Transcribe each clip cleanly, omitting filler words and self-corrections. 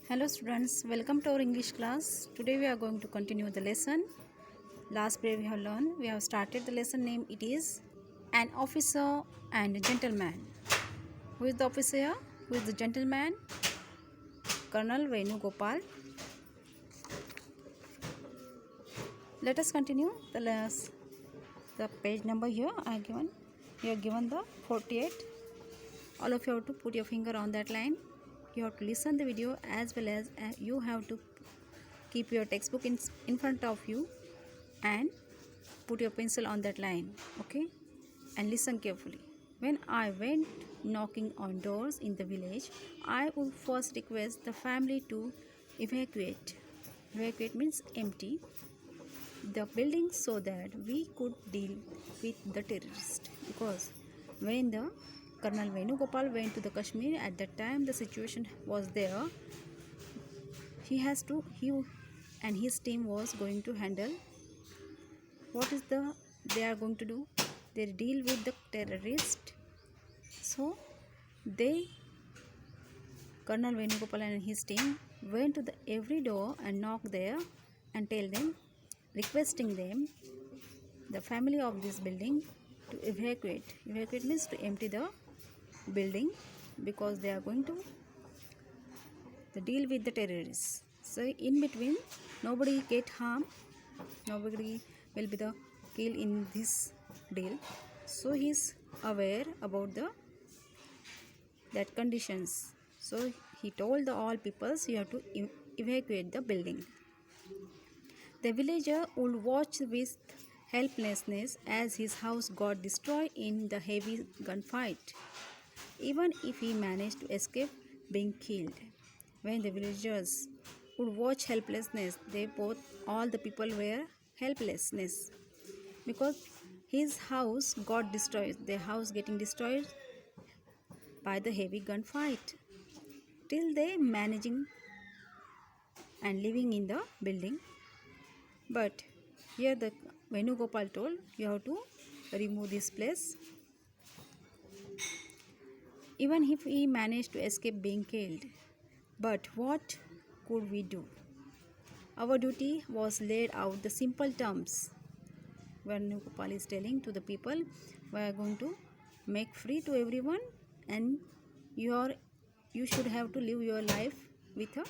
Hello students, welcome to our English class. Today we are going to continue the lesson. Last day we have started the lesson name. It is An Officer and a Gentleman. Who is the officer? Who is the gentleman? Colonel Venugopal. Let us continue the page number here I given. You are given the 48. All of you have to put your finger on that line. You have to listen the video as well as you have to keep your textbook in front of you and put your pencil on that line, okay? And listen carefully. When I went knocking on doors in the village, I would first request the family to evacuate. Evacuate means empty the building so that we could deal with the terrorists. Because when the Colonel Venugopal went to the Kashmir, at that time the situation was there. He and his team was going to handle what is they are going to do. They deal with the terrorist. So they Colonel Venugopal and his team went to every door and knocked there and tell them, requesting them, the family of this building, to evacuate. Evacuate means to empty the building because they are going to deal with the terrorists. So in between, nobody get harm, nobody will be the kill in this deal. So he is aware about that conditions. So he told the all peoples, you have to evacuate the building. The villager would watch with helplessness as his house got destroyed in the heavy gunfight, even if he managed to escape being killed. When the villagers would watch helplessness, all the people were helplessness because his house got destroyed. Their house getting destroyed by the heavy gunfight. Till they managing and living in the building. But here the Venugopal told, you have to remove this place. Even if he managed to escape being killed. But what could we do? Our duty was laid out the simple terms. Venugopal is telling to the people, we are going to make free to everyone and you should have to live your life with a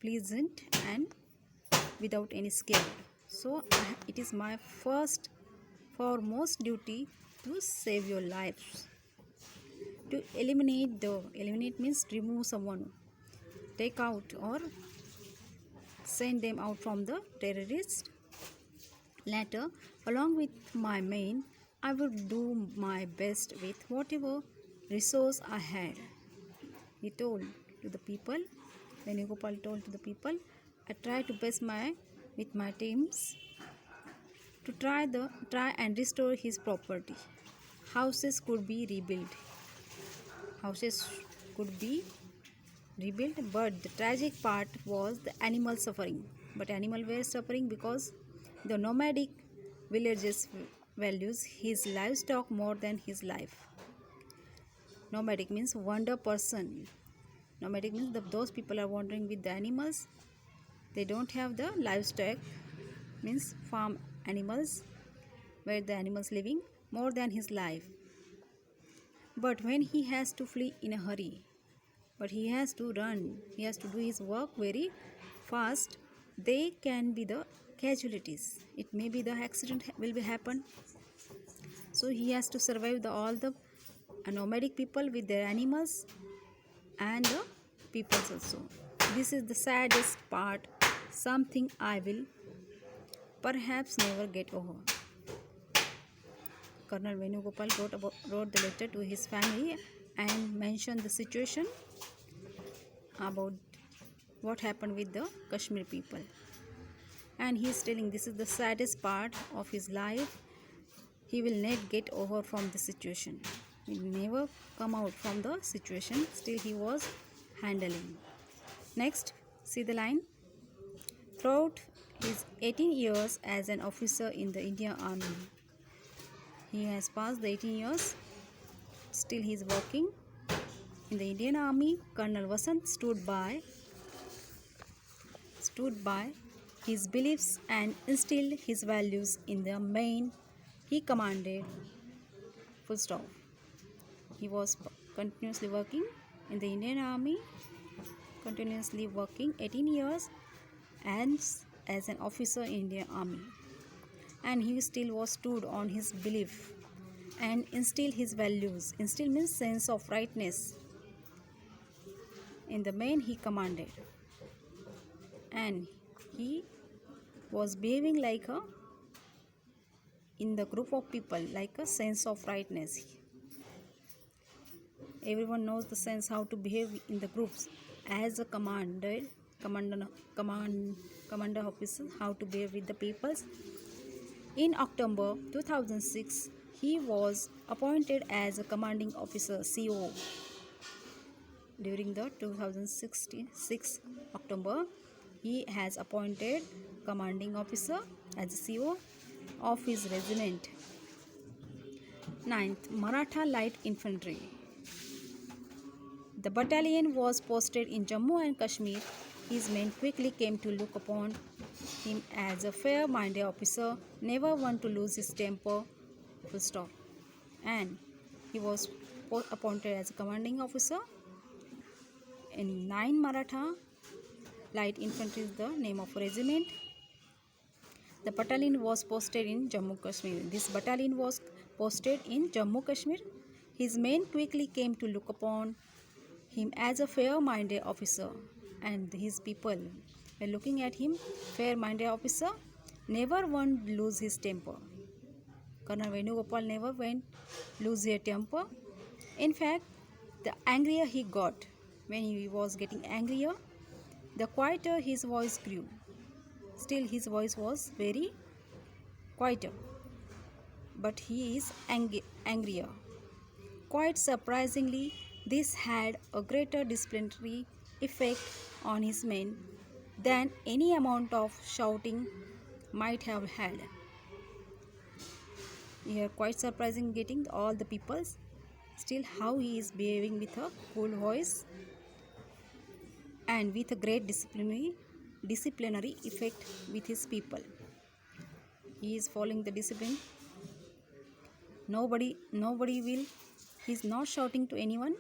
pleasant and without any scare. So it is my foremost duty to save your lives. To eliminate means remove someone, take out or send them out from the terrorist. Later, along with my men, I would do my best with whatever resource I had. He told to the people, Venugopal told to the people, I try to best with my teams to try and restore his property. Houses could be rebuilt. But the tragic part was the animal suffering. But animals were suffering because the nomadic villagers values his livestock more than his life. Nomadic means wander person. Nomadic means those people are wandering with the animals. They don't have the livestock, means farm animals, where the animals living more than his life. But when he has to flee in a hurry, but he has to run, he has to do his work very fast, they can be the casualties. It may be the accident will be happen. So he has to survive all the nomadic people with their animals and the peoples also. This is the saddest part, something I will perhaps never get over. Colonel Venugopal wrote the letter to his family and mentioned the situation about what happened with the Kashmir people. And he is telling this is the saddest part of his life. He will not get over from the situation. He will never come out from the situation. Still he was handling. Next, see the line. Throughout his 18 years as an officer in the Indian Army, he has passed the 18 years. Still he is working in the Indian Army. Colonel Vasant stood by stood by his beliefs and instilled his values in the men he commanded. Full stop. He was continuously working in the Indian Army, continuously working 18 years as an officer in Indian Army. And he still was stood on his belief and instilled his values. Instill means sense of rightness in the men he commanded. And he was behaving like a in the group of people like a sense of rightness. Everyone knows the sense how to behave in the groups as a commander officer, how to behave with the peoples. In October 2006, he was appointed as a commanding officer CO. During the 2006 October, he has appointed commanding officer as a CO of his regiment. 9th Maratha Light Infantry. The battalion was posted in Jammu and Kashmir. His men quickly came to look upon him as a fair-minded officer, never one to lose his temper, full stop. And he was appointed as a commanding officer in 9 Maratha Light Infantry is the name of regiment. The battalion was posted in Jammu Kashmir. This battalion was posted in Jammu Kashmir. His men quickly came to look upon him as a fair-minded officer, and his people were looking at him, fair-minded officer, never one lose his temper. Colonel Venugopal never went lose his temper. In fact, the angrier he got, when he was getting angrier, the quieter his voice grew. Still his voice was very quieter, but he is angrier. Quite surprisingly, this had a greater disciplinary effect on his men than any amount of shouting might have had. Here, quite surprising getting all the peoples. Still, how he is behaving with a cool voice and with a great disciplinary effect with his people. He is following the discipline. Nobody will. He is not shouting to anyone.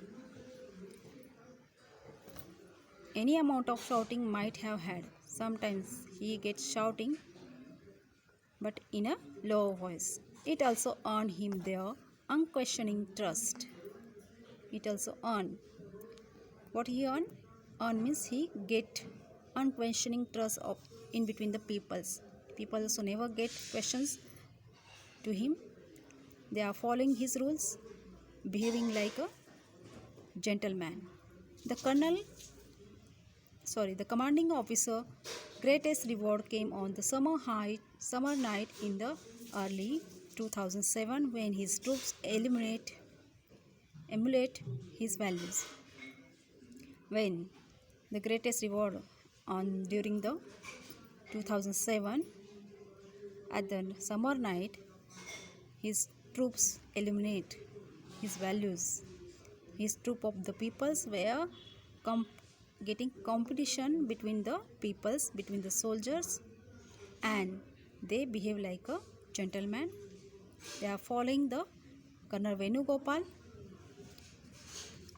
Any amount of shouting might have had. Sometimes he gets shouting, but in a low voice. It also earned him their unquestioning trust. It also earned. What he earned? Earn means he get unquestioning trust of in between the peoples. People also never get questions to him. They are following his rules, behaving like a gentleman. The commanding officer greatest reward came on the summer night in the early 2007 when his troops emulate his values. When the greatest reward during the 2007 at the summer night, his troops illuminate his values. His troop of the peoples were getting competition between the peoples, between the soldiers, and they behave like a gentleman. They are following the Colonel Venugopal.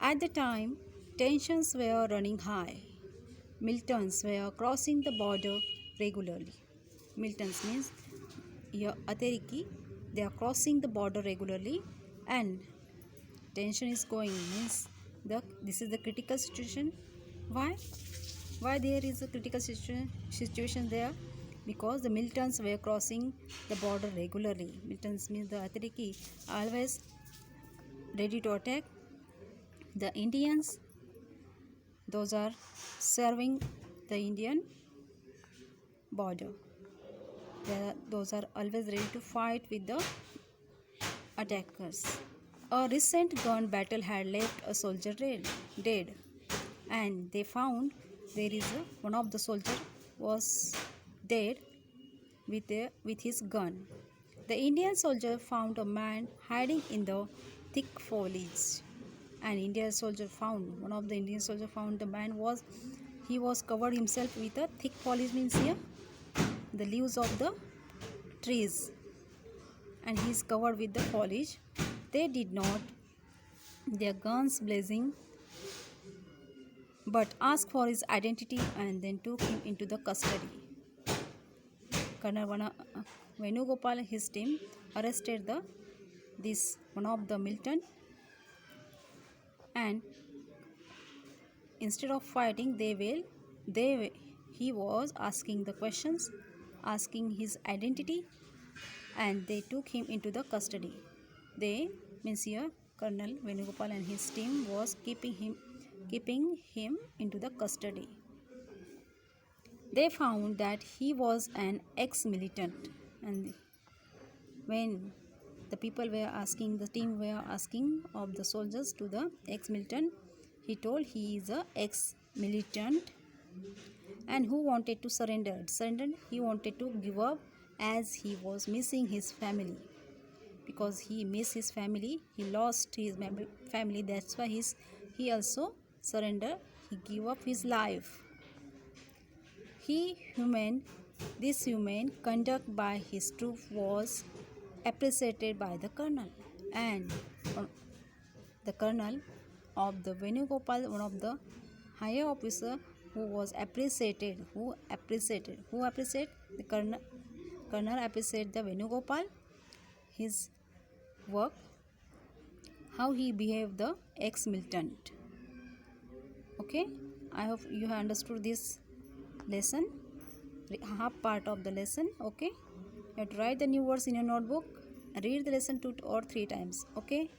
At the time, tensions were running high. Militants were crossing the border regularly. Militants means here Ateriki. They are crossing the border regularly, and tension is going. Means this is the critical situation. Why there is a critical situation there? Because the militants were crossing the border regularly. Militants means the Ateriki always ready to attack the Indians. Those are serving the Indian border. Those are always ready to fight with the attackers. A recent gun battle had left a soldier dead, and they found one of the soldier was dead with his gun. The Indian soldier found a man hiding in the thick foliage. One of the Indian soldier found the man was he was covered himself with a thick foliage, means here the leaves of the trees, and he is covered with the foliage. They did not, their guns blazing, but asked for his identity and then took him into the custody. Colonel Venugopal and his team arrested this one of the Milton, and instead of fighting, he was asking the questions, asking his identity, and they took him into the custody. They, means here Colonel Venugopal and his team was keeping him into the custody. They found that he was an ex-militant, and when the team were asking of the soldiers to the ex-militant, he told he is a ex-militant and who wanted to surrender. He wanted to give up as he was missing his family. Because he missed his family, he lost his family. That's why he also surrendered. He gave up his life. This humane conduct by his troop was appreciated by the colonel, and the colonel of the Venugopal, one of the higher officer who appreciated the colonel appreciated the Venugopal, his work, how he behaved the ex-militant. Okay, I hope you have understood this lesson, half part of the lesson. Okay, you have to write the new words in your notebook, read the lesson 2 or 3 times. Okay.